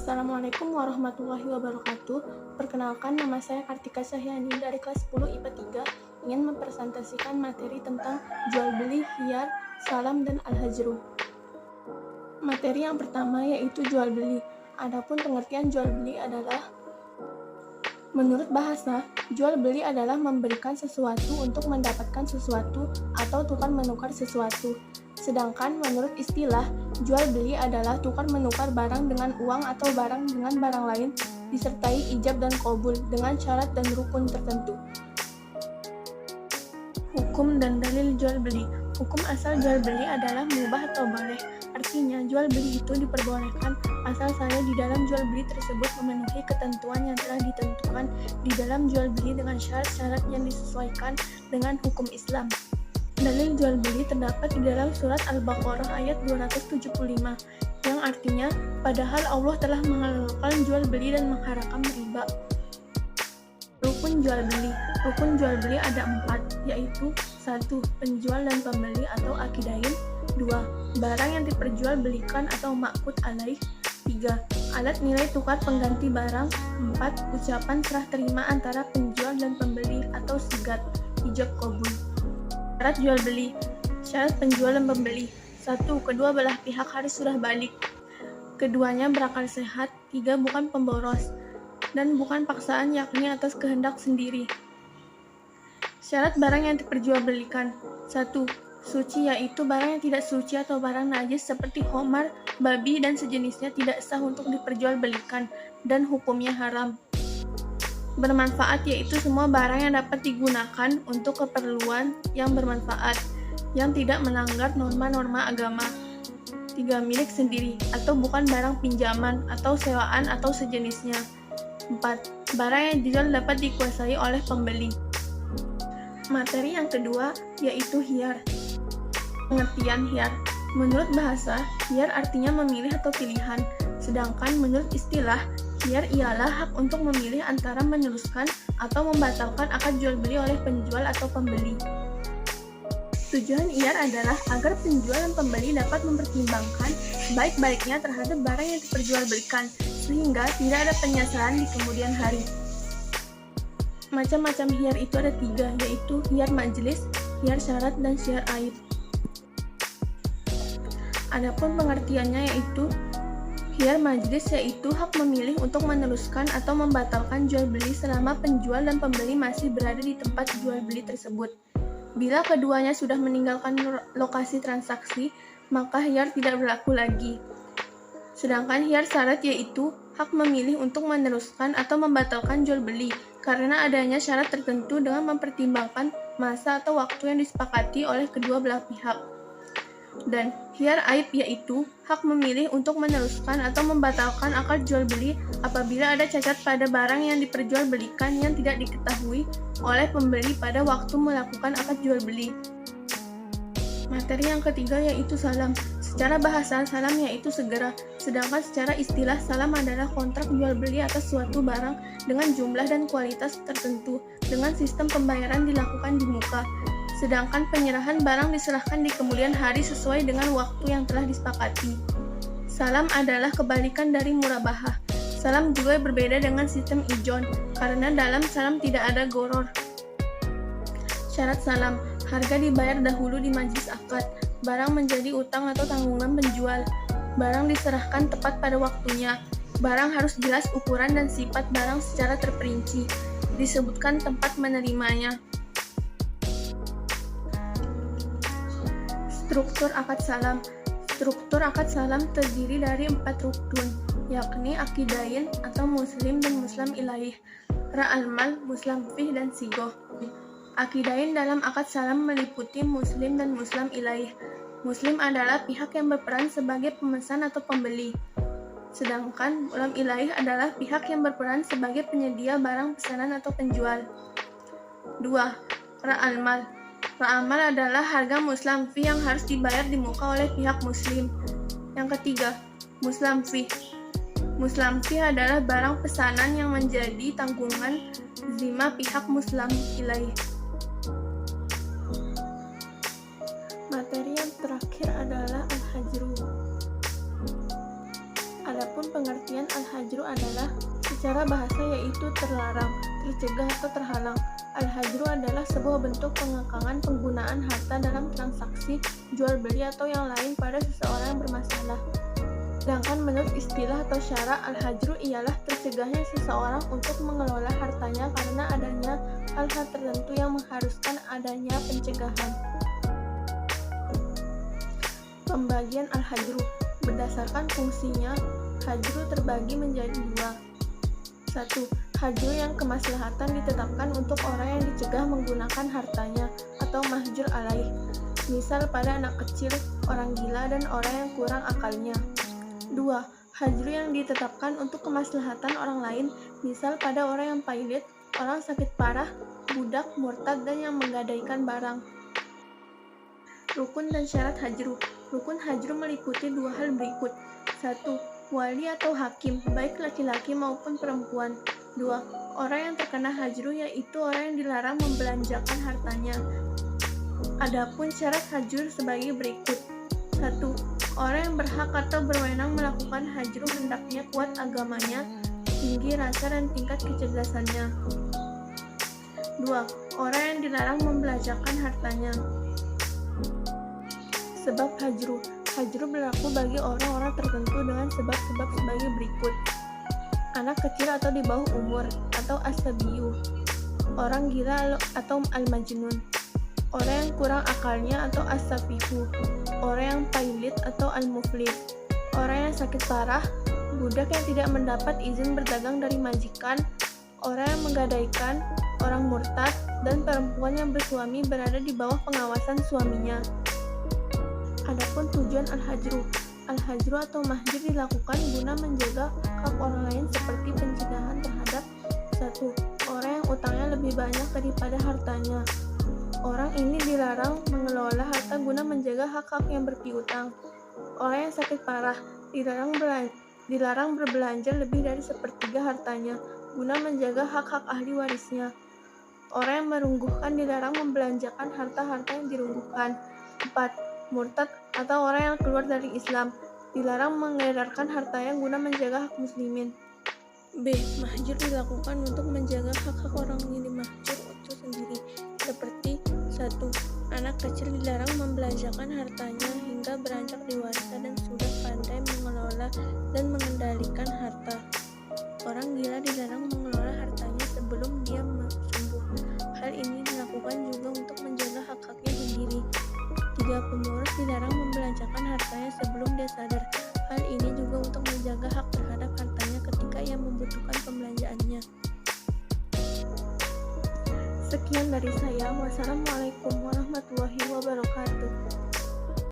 Assalamualaikum warahmatullahi wabarakatuh. Perkenalkan, nama saya Kartika Cahyani dari kelas 10 IPA 3 ingin mempresentasikan materi tentang jual beli, hiyar, salam, dan al-hajru. Materi yang pertama yaitu jual beli. Adapun pengertian jual beli adalah, menurut bahasa, jual beli adalah memberikan sesuatu untuk mendapatkan sesuatu atau tukar menukar sesuatu. Sedangkan menurut istilah, jual beli adalah tukar menukar barang dengan uang atau barang dengan barang lain disertai ijab dan qabul dengan syarat dan rukun tertentu. Hukum dan dalil jual beli. Hukum asal jual beli adalah mubah atau boleh. Artinya, jual beli itu diperbolehkan asal saja di dalam jual beli tersebut memenuhi ketentuan yang telah ditentukan di dalam jual beli dengan syarat-syarat yang disesuaikan dengan hukum Islam. Dalil jual beli terdapat di dalam surat Al-Baqarah ayat 275 yang artinya, padahal Allah telah menghalalkan jual beli dan mengharamkan riba. Rukun jual beli. Rukun jual beli ada 4, yaitu 1. Penjual dan pembeli atau akidain. 2. Barang yang diperjualbelikan atau ma'qud alaih. 3. Alat nilai tukar pengganti barang. 4. Ucapan serah terima antara penjual dan pembeli atau sigat, ijab qabul. Syarat jual beli. Syarat penjual dan pembeli. 1. Kedua belah pihak harus sudah balik. Keduanya berakal sehat. 3. Bukan pemboros dan bukan paksaan, yakni atas kehendak sendiri. Syarat barang yang diperjualbelikan. 1. Suci, yaitu barang yang tidak suci atau barang najis seperti khamar, babi, dan sejenisnya tidak sah untuk diperjualbelikan dan hukumnya haram. Bermanfaat, yaitu semua barang yang dapat digunakan untuk keperluan yang bermanfaat, yang tidak melanggar norma-norma agama. 3. Milik sendiri, atau bukan barang pinjaman atau sewaan atau sejenisnya. 4. Barang yang dijual dapat dikuasai oleh pembeli. Materi yang kedua yaitu hiyar. Pengertian hiyar. Menurut bahasa, hiyar artinya memilih atau pilihan, sedangkan menurut istilah, hiyar ialah hak untuk memilih antara meneruskan atau membatalkan akad jual beli oleh penjual atau pembeli. Tujuan hiyar adalah agar penjual dan pembeli dapat mempertimbangkan baik-baiknya terhadap barang yang diperjualbelikan, sehingga tidak ada penyesalan di kemudian hari. Macam-macam hiyar itu ada 3, yaitu hiyar majelis, hiyar syarat, dan hiyar aib. Adapun pengertiannya yaitu, hiyar majelis yaitu hak memilih untuk meneruskan atau membatalkan jual beli selama penjual dan pembeli masih berada di tempat jual beli tersebut. Bila keduanya sudah meninggalkan lokasi transaksi, maka hiyar tidak berlaku lagi. Sedangkan hiyar syarat yaitu hak memilih untuk meneruskan atau membatalkan jual beli karena adanya syarat tertentu dengan mempertimbangkan masa atau waktu yang disepakati oleh kedua belah pihak. Dan hiyar aib yaitu hak memilih untuk meneruskan atau membatalkan akad jual beli apabila ada cacat pada barang yang diperjualbelikan yang tidak diketahui oleh pembeli pada waktu melakukan akad jual beli. Materi yang ketiga yaitu salam. Secara bahasa, salam yaitu segera, sedangkan secara istilah, salam adalah kontrak jual beli atas suatu barang dengan jumlah dan kualitas tertentu dengan sistem pembayaran dilakukan di muka. Sedangkan penyerahan barang diserahkan di kemudian hari sesuai dengan waktu yang telah disepakati. Salam adalah kebalikan dari murabahah. Salam juga berbeda dengan sistem ijon, karena dalam salam tidak ada goror. Syarat salam, harga dibayar dahulu di majelis akad, barang menjadi utang atau tanggungan penjual, barang diserahkan tepat pada waktunya, barang harus jelas ukuran dan sifat barang secara terperinci, disebutkan tempat menerimanya. Struktur akad salam. Struktur akad salam terdiri dari 4 rukun, yakni akidain atau muslim dan muslim ilaih, ra'al mal, muslim fih, dan sigoh. Akidain dalam akad salam meliputi muslim dan muslim ilaih. Muslim adalah pihak yang berperan sebagai pemesan atau pembeli, sedangkan muslim ilaih adalah pihak yang berperan sebagai penyedia barang pesanan atau penjual. 2. Ra'al mal. Ra'amal adalah harga muslim fee yang harus dibayar di muka oleh pihak muslim. Yang ketiga, muslim fee. Muslim fee adalah barang pesanan yang menjadi tanggungan zimah pihak muslim ilaih. Materi yang terakhir adalah al-hajru. Adapun pengertian al-hajru adalah secara bahasa yaitu terlarang, tercegah atau terhalang. Al-hajru adalah sebuah bentuk pengekangan penggunaan harta dalam transaksi jual beli atau yang lain pada seseorang yang bermasalah. Sedangkan menurut istilah atau syara, al-hajru ialah tercegahnya seseorang untuk mengelola hartanya karena adanya hal-hal tertentu yang mengharuskan adanya pencegahan. Pembagian al-hajru berdasarkan fungsinya, hajru terbagi menjadi dua. 1. Hajru yang kemaslahatan ditetapkan untuk orang yang dicegah menggunakan hartanya atau mahjur alaih, misal pada anak kecil, orang gila, dan orang yang kurang akalnya. 2. Hajru yang ditetapkan untuk kemaslahatan orang lain, misal pada orang yang pailit, orang sakit parah, budak, murtad, dan yang menggadaikan barang. Rukun dan syarat hajru. Rukun hajru meliputi dua hal berikut. 1. Wali atau hakim, baik laki-laki maupun perempuan. 2. Orang yang terkena hajru yaitu orang yang dilarang membelanjakan hartanya. Adapun syarat hajru sebagai berikut. 1. Orang yang berhak atau berwenang melakukan hajru hendaknya kuat agamanya, tinggi rasa dan tingkat kecerdasannya. 2. Orang yang dilarang membelanjakan hartanya. Sebab hajru. Hajru berlaku bagi orang-orang tertentu dengan sebab-sebab sebagai berikut. Anak kecil atau di bawah umur atau as-sabiyu, orang gila atau al-majnun, orang yang kurang akalnya atau as-safihu, orang yang pailit atau al-muflis, orang yang sakit parah, budak yang tidak mendapat izin berdagang dari majikan, orang yang menggadaikan, orang murtad, dan perempuan yang bersuami berada di bawah pengawasan suaminya. Adapun tujuan al-hajru. Al-hajru atau mahjur dilakukan guna menjaga hak orang lain seperti pencegahan terhadap 1. Orang yang utangnya lebih banyak daripada hartanya. Orang ini dilarang mengelola harta guna menjaga hak-hak yang berpiutang. Orang yang sakit parah dilarang berbelanja lebih dari sepertiga hartanya guna menjaga hak-hak ahli warisnya. Orang yang merungguhkan dilarang membelanjakan harta-harta yang dirungguhkan. 4. Murtad atau orang yang keluar dari Islam dilarang mengedarkan hartanya guna menjaga hak muslimin. B. Mahjur dilakukan untuk menjaga hak-hak orang yang dimahjur itu sendiri, seperti 1. Anak kecil dilarang membelanjakan hartanya hingga beranjak dewasa dan sudah pandai mengelola dan mengendalikan harta. Orang gila dilarang mengelola hartanya sebelum dia sembuh. Hal ini dilakukan juga untuk menjaga hak-haknya sendiri. 3. Pemurus dilarang membelanjakan hartanya sebelum dia sadar. Hal ini juga untuk menjaga hak terhadap hartanya ketika ia membutuhkan pembelanjaannya. Sekian dari saya. Wassalamualaikum warahmatullahi wabarakatuh.